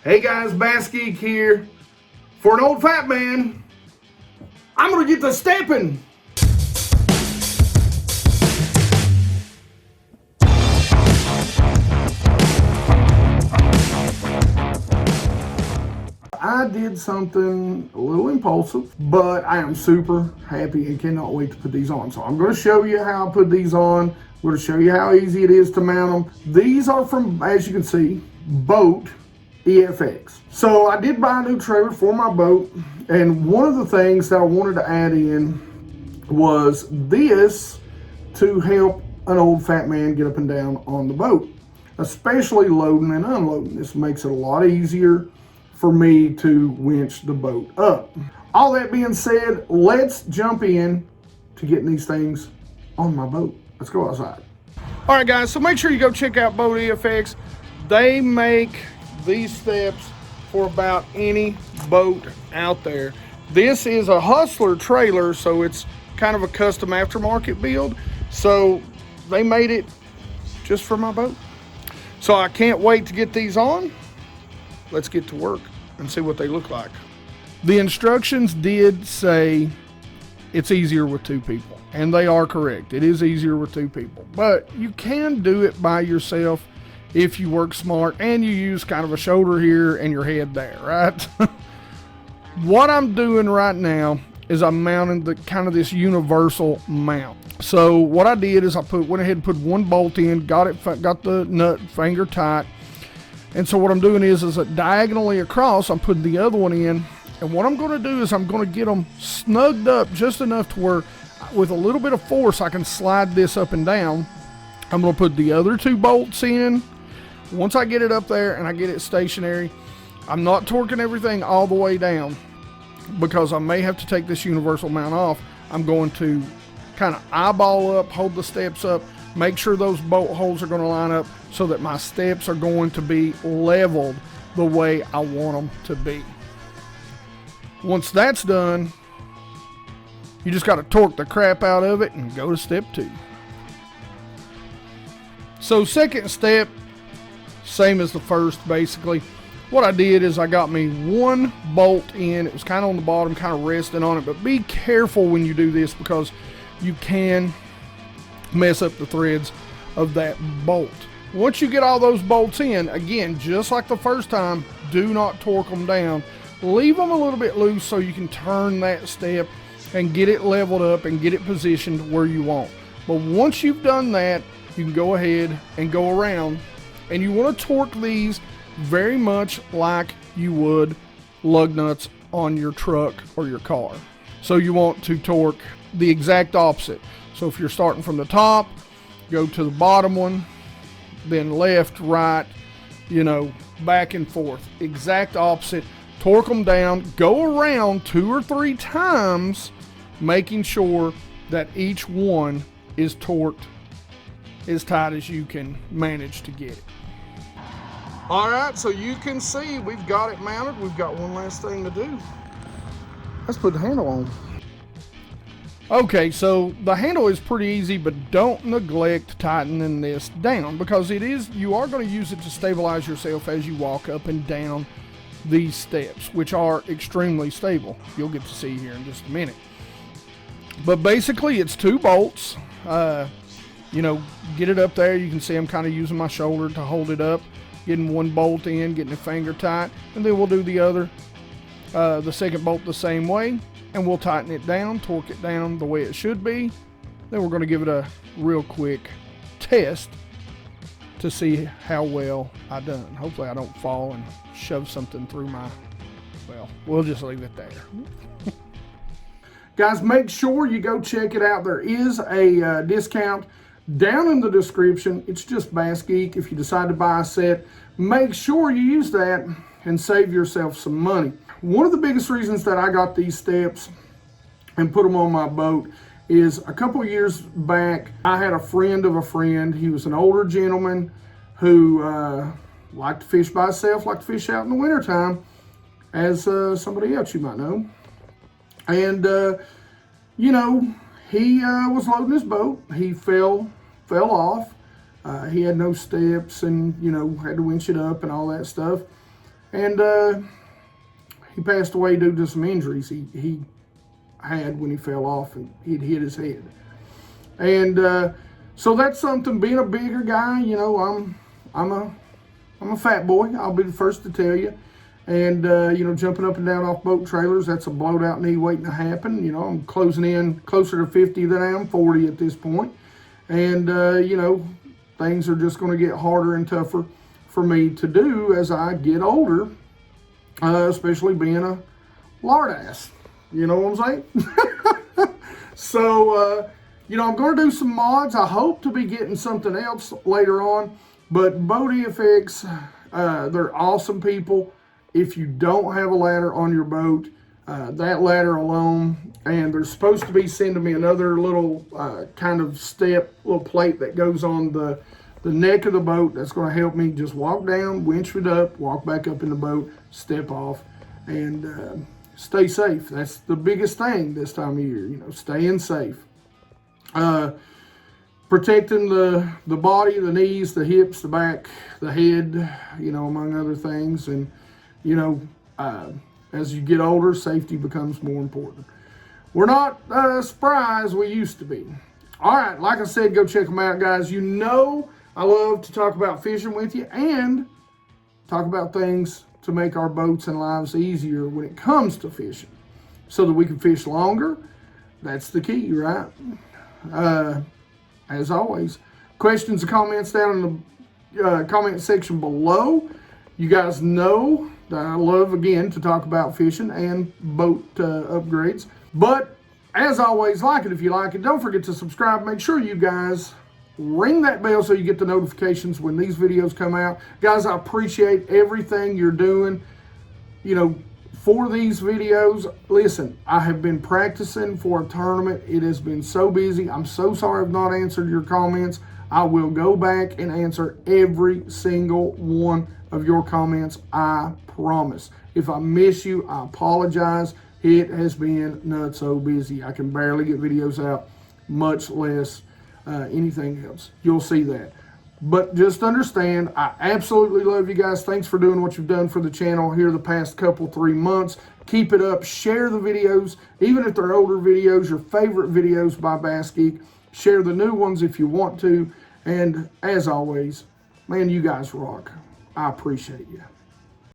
Hey guys, BassGeek here. For an old fat man, I'm gonna get to stepping. I did something a little impulsive, but I am super happy and cannot wait to put these on. So I'm gonna show you how I put these on. I'm gonna show you how easy it is to mount them. These are from, as you can see, boat EFX. So I did buy a new trailer for my boat, and one of the things that I wanted to add in was this to help an old fat man get up and down on the boat, especially loading and unloading. This makes it a lot easier for me to winch the boat up. All that being said, let's jump in to getting these things on my boat. Let's go outside. All right guys, so make sure you go check out Boat EFX. They make these steps for about any boat out there. This is a Hustler trailer, so it's kind of a custom aftermarket build. So they made it just for my boat. So I can't wait to get these on. Let's get to work and see what they look like. The instructions did say it's easier with two people, and they are correct. It is easier with two people, but you can do it by yourself if you work smart and you use kind of a shoulder here and your head there, right? What I'm doing right now is I'm mounting the kind of this universal mount. So what I did is I went ahead and put one bolt in, got the nut finger tight. And so what I'm doing is diagonally across, I'm putting the other one in. And what I'm gonna do is I'm gonna get them snugged up just enough to where with a little bit of force, I can slide this up and down. I'm gonna put the other two bolts in. Once I get it up there and I get it stationary, I'm not torquing everything all the way down because I may have to take this universal mount off. I'm going to kind of eyeball up, hold the steps up, make sure those bolt holes are going to line up so that my steps are going to be leveled the way I want them to be. Once that's done, you just got to torque the crap out of it and go to step 2. So second step, same as the first basically. What I did is I got me one bolt in. It was kind of on the bottom, kind of resting on it, but be careful when you do this because you can mess up the threads of that bolt. Once you get all those bolts in, again, just like the first time, do not torque them down. Leave them a little bit loose so you can turn that step and get it leveled up and get it positioned where you want. But once you've done that, you can go ahead and go around, and you want to torque these very much like you would lug nuts on your truck or your car. So you want to torque the exact opposite. So if you're starting from the top, go to the bottom one, then left, right, back and forth. Exact opposite. Torque them down, go around 2 or 3 times, making sure that each one is torqued as tight as you can manage to get it. All right, so you can see we've got it mounted. We've got one last thing to do. Let's put the handle on. Okay, so the handle is pretty easy, but don't neglect tightening this down because you are going to use it to stabilize yourself as you walk up and down these steps, which are extremely stable. You'll get to see here in just a minute. But basically, it's 2 bolts. Get it up there. You can see I'm kind of using my shoulder to hold it up, getting one bolt in, getting the finger tight, and then we'll do the second bolt the same way. And we'll tighten it down, torque it down the way it should be. Then we're going to give it a real quick test to see how well I done. Hopefully I don't fall and shove something through we'll just leave it there. Guys, make sure you go check it out. There is a discount down in the description. It's just BassGeek. If you decide to buy a set, make sure you use that and save yourself some money. One of the biggest reasons that I got these steps and put them on my boat is a couple years back, I had a friend of a friend. He was an older gentleman who liked to fish by himself, liked to fish out in the wintertime, as somebody else you might know. And, he was loading his boat. He fell off. He had no steps and, had to winch it up and all that stuff. And he passed away due to some injuries he had when he fell off and he'd hit his head. And so that's something, being a bigger guy, you know, I'm a fat boy, I'll be the first to tell you. And, you know, jumping up and down off boat trailers, that's a blowed out knee waiting to happen. You know, I'm closing in closer to 50 than I am 40 at this point. And, you know, things are just going to get harder and tougher for me to do as I get older, especially being a lard ass. You know what I'm saying? So, you know, I'm going to do some mods. I hope to be getting something else later on. But Boat EFX, they're awesome people. If you don't have a ladder on your boat, that ladder alone, and they're supposed to be sending me another little kind of little plate that goes on the neck of the boat that's going to help me just walk down, winch it up, walk back up in the boat, step off, and stay safe. That's the biggest thing this time of year, you know, staying safe. Protecting the body, the knees, the hips, the back, the head, you know, among other things. And, you know, as you get older, safety becomes more important. We're not spry as we used to be. All right, like I said, go check them out, guys. You know I love to talk about fishing with you and talk about things to make our boats and lives easier when it comes to fishing so that we can fish longer. That's the key, right? As always, questions and comments down in the comment section below. You guys know that I love, again, to talk about fishing and boat upgrades. But as always, like it if you like it. Don't forget to subscribe. Make sure you guys ring that bell so you get the notifications when these videos come out. Guys, I appreciate everything you're doing, you know, for these videos. Listen, I have been practicing for a tournament. It has been so busy. I'm so sorry I've not answered your comments. I will go back and answer every single one of your comments, I promise. If I miss you, I apologize. It has been nutso busy. I can barely get videos out, much less anything else. You'll see that. But just understand, I absolutely love you guys. Thanks for doing what you've done for the channel here the past 3 months. Keep it up. Share the videos, even if they're older videos, your favorite videos by BassGeek. Share the new ones if you want to. And as always, man, you guys rock. I appreciate you.